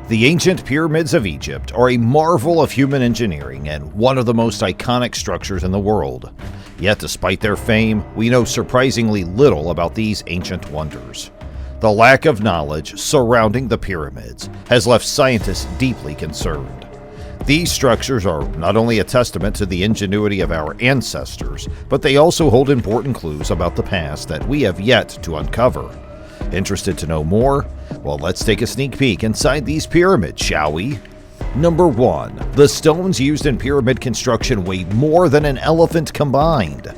The ancient pyramids of Egypt are a marvel of human engineering and one of the most iconic structures in the world. Yet despite their fame, we know surprisingly little about these ancient wonders. The lack of knowledge surrounding the pyramids has left scientists deeply concerned. These structures are not only a testament to the ingenuity of our ancestors, but they also hold important clues about the past that we have yet to uncover. Interested to know more? Well, let's take a sneak peek inside these pyramids, shall we? Number 1. The stones used in pyramid construction weigh more than an elephant combined.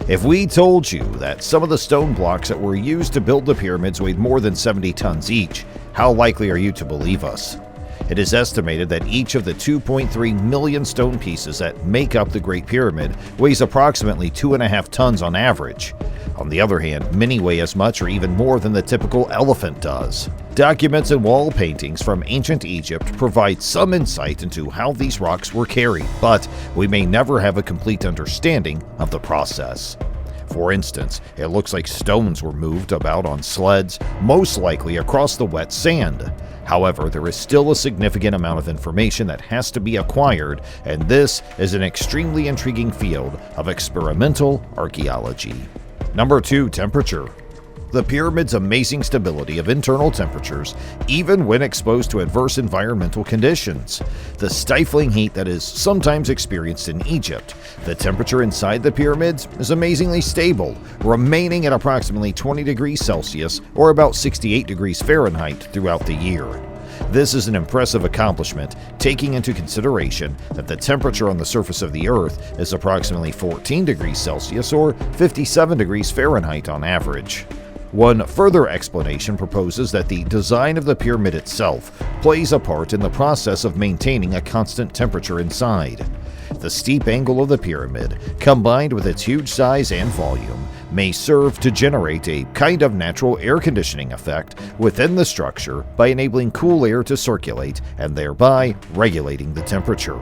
If we told you that some of the stone blocks that were used to build the pyramids weighed more than 70 tons each, how likely are you to believe us? It is estimated that each of the 2.3 million stone pieces that make up the Great Pyramid weighs approximately 2.5 tons on average. On the other hand, many weigh as much or even more than the typical elephant does. Documents and wall paintings from ancient Egypt provide some insight into how these rocks were carried, but we may never have a complete understanding of the process. For instance, it looks like stones were moved about on sleds, most likely across the wet sand. However, there is still a significant amount of information that has to be acquired, and this is an extremely intriguing field of experimental archaeology. Number 2. Temperature. The pyramid's amazing stability of internal temperatures, even when exposed to adverse environmental conditions. The stifling heat that is sometimes experienced in Egypt. The temperature inside the pyramids is amazingly stable, remaining at approximately 20 degrees Celsius or about 68 degrees Fahrenheit throughout the year. This is an impressive accomplishment, taking into consideration that the temperature on the surface of the Earth is approximately 14 degrees Celsius or 57 degrees Fahrenheit on average. One further explanation proposes that the design of the pyramid itself plays a part in the process of maintaining a constant temperature inside. The steep angle of the pyramid, combined with its huge size and volume, may serve to generate a kind of natural air conditioning effect within the structure by enabling cool air to circulate and thereby regulating the temperature.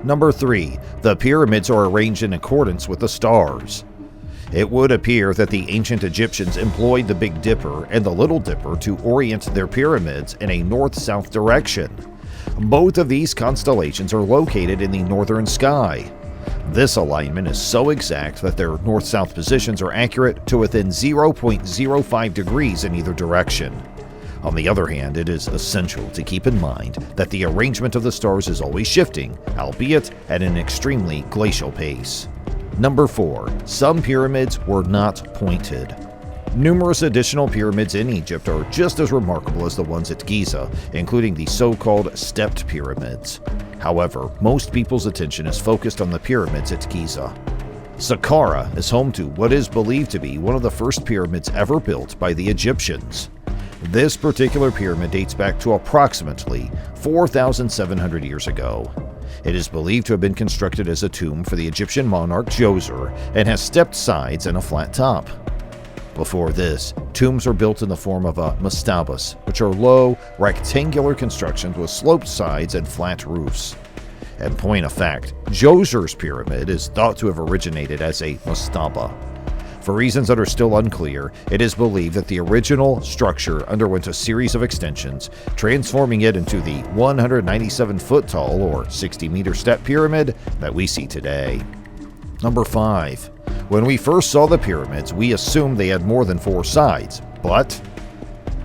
Number 3. The pyramids are arranged in accordance with the stars. It would appear that the ancient Egyptians employed the Big Dipper and the Little Dipper to orient their pyramids in a north-south direction. Both of these constellations are located in the northern sky. This alignment is so exact that their north-south positions are accurate to within 0.05 degrees in either direction. On the other hand, it is essential to keep in mind that the arrangement of the stars is always shifting, albeit at an extremely glacial pace. Number 4. Some pyramids were not pointed. Numerous additional pyramids in Egypt are just as remarkable as the ones at Giza, including the so-called stepped pyramids. However, most people's attention is focused on the pyramids at Giza. Saqqara is home to what is believed to be one of the first pyramids ever built by the Egyptians. This particular pyramid dates back to approximately 4,700 years ago. It is believed to have been constructed as a tomb for the Egyptian monarch Djoser and has stepped sides and a flat top. Before this, tombs are built in the form of a mastabas, which are low, rectangular constructions with sloped sides and flat roofs. In point of fact, Djoser's pyramid is thought to have originated as a mastaba. For reasons that are still unclear, it is believed that the original structure underwent a series of extensions, transforming it into the 197-foot-tall or 60-meter step pyramid that we see today. Number 5. When we first saw the pyramids, we assumed they had more than 4 sides, but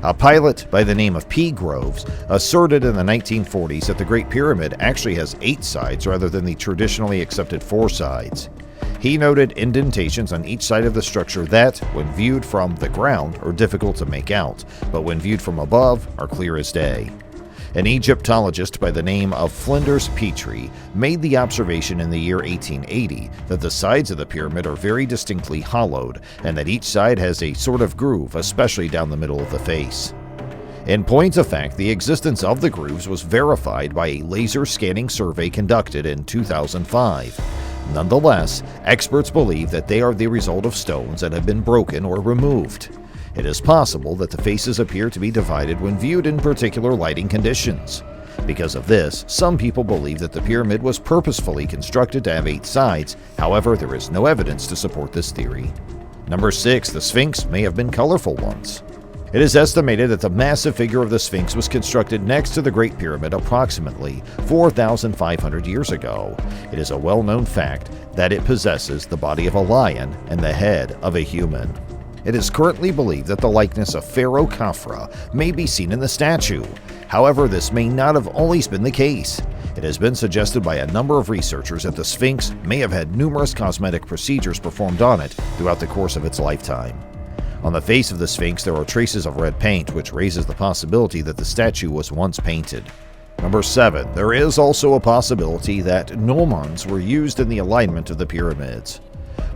a pilot by the name of P. Groves asserted in the 1940s that the Great Pyramid actually has 8 sides rather than the traditionally accepted 4 sides. He noted indentations on each side of the structure that, when viewed from the ground, are difficult to make out, but when viewed from above, are clear as day. An Egyptologist by the name of Flinders Petrie made the observation in the year 1880 that the sides of the pyramid are very distinctly hollowed, and that each side has a sort of groove, especially down the middle of the face. In point of fact, the existence of the grooves was verified by a laser scanning survey conducted in 2005. Nonetheless, experts believe that they are the result of stones that have been broken or removed. It is possible that the faces appear to be divided when viewed in particular lighting conditions. Because of this, some people believe that the pyramid was purposefully constructed to have 8 sides. However, there is no evidence to support this theory. Number 6. The Sphinx may have been colorful once. It is estimated that the massive figure of the Sphinx was constructed next to the Great Pyramid approximately 4,500 years ago. It is a well-known fact that it possesses the body of a lion and the head of a human. It is currently believed that the likeness of Pharaoh Khafre may be seen in the statue. However, this may not have always been the case. It has been suggested by a number of researchers that the Sphinx may have had numerous cosmetic procedures performed on it throughout the course of its lifetime. On the face of the Sphinx, there are traces of red paint, which raises the possibility that the statue was once painted. Number 7. There is also a possibility that gnomons were used in the alignment of the pyramids.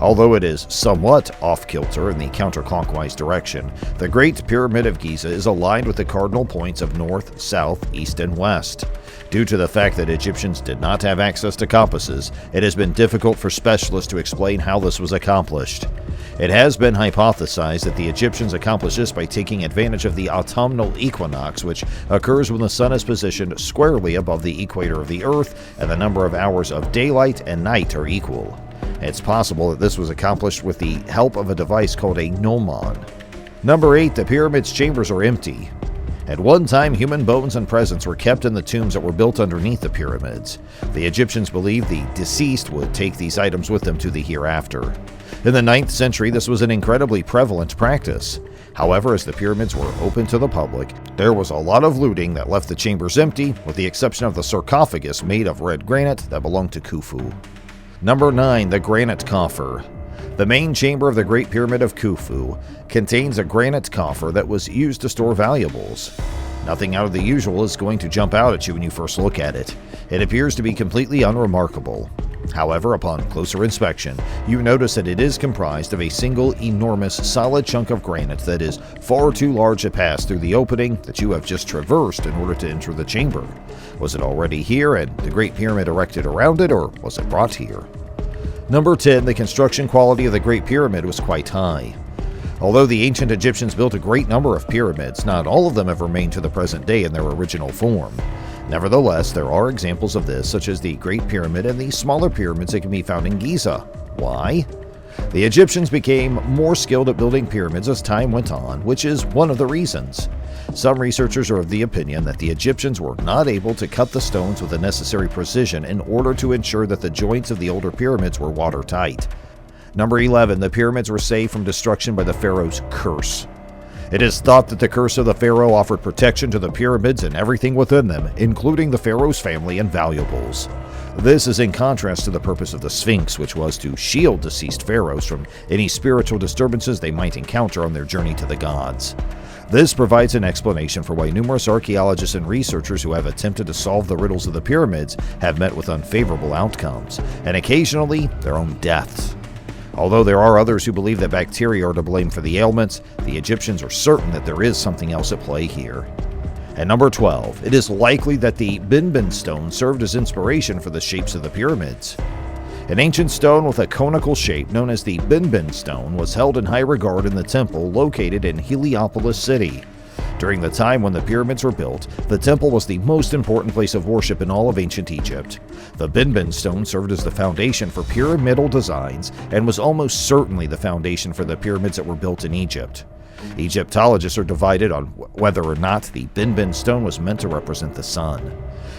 Although it is somewhat off-kilter in the counterclockwise direction, the Great Pyramid of Giza is aligned with the cardinal points of north, south, east, and west. Due to the fact that Egyptians did not have access to compasses, it has been difficult for specialists to explain how this was accomplished. It has been hypothesized that the Egyptians accomplished this by taking advantage of the autumnal equinox, which occurs when the sun is positioned squarely above the equator of the Earth and the number of hours of daylight and night are equal. It's possible that this was accomplished with the help of a device called a gnomon. Number 8. The pyramid's chambers are empty. At one time, human bones and presents were kept in the tombs that were built underneath the pyramids. The Egyptians believed the deceased would take these items with them to the hereafter. In the 9th century, this was an incredibly prevalent practice. However, as the pyramids were open to the public, there was a lot of looting that left the chambers empty, with the exception of the sarcophagus made of red granite that belonged to Khufu. Number 9. The Granite Coffer. The main chamber of the Great Pyramid of Khufu contains a granite coffer that was used to store valuables. Nothing out of the usual is going to jump out at you when you first look at it. It appears to be completely unremarkable. However, upon closer inspection, you notice that it is comprised of a single enormous solid chunk of granite that is far too large to pass through the opening that you have just traversed in order to enter the chamber. Was it already here and the Great Pyramid erected around it, or was it brought here? Number 10. The construction quality of the Great Pyramid was quite high. Although the ancient Egyptians built a great number of pyramids, not all of them have remained to the present day in their original form. Nevertheless, there are examples of this, such as the Great Pyramid and the smaller pyramids that can be found in Giza. Why? The Egyptians became more skilled at building pyramids as time went on, which is one of the reasons. Some researchers are of the opinion that the Egyptians were not able to cut the stones with the necessary precision in order to ensure that the joints of the older pyramids were watertight. Number 11. The pyramids were saved from destruction by the Pharaohs' Curse. It is thought that the curse of the Pharaoh offered protection to the pyramids and everything within them, including the Pharaoh's family and valuables. This is in contrast to the purpose of the Sphinx, which was to shield deceased pharaohs from any spiritual disturbances they might encounter on their journey to the gods. This provides an explanation for why numerous archaeologists and researchers who have attempted to solve the riddles of the pyramids have met with unfavorable outcomes, and occasionally their own deaths. Although there are others who believe that bacteria are to blame for the ailments, the Egyptians are certain that there is something else at play here. At number 12, it is likely that the Binbin Stone served as inspiration for the shapes of the pyramids. An ancient stone with a conical shape known as the Binbin Stone was held in high regard in the temple located in Heliopolis City. During the time when the pyramids were built, the temple was the most important place of worship in all of ancient Egypt. The Binbin Stone served as the foundation for pyramidal designs and was almost certainly the foundation for the pyramids that were built in Egypt. Egyptologists are divided on whether or not the Binbin Stone was meant to represent the sun.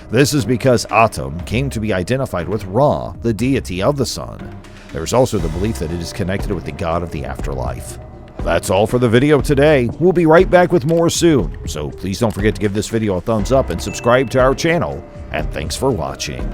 This is because Atum came to be identified with Ra, the deity of the sun. There is also the belief that it is connected with the god of the afterlife. That's all for the video today. We'll be right back with more soon, so please don't forget to give this video a thumbs up and subscribe to our channel, and thanks for watching.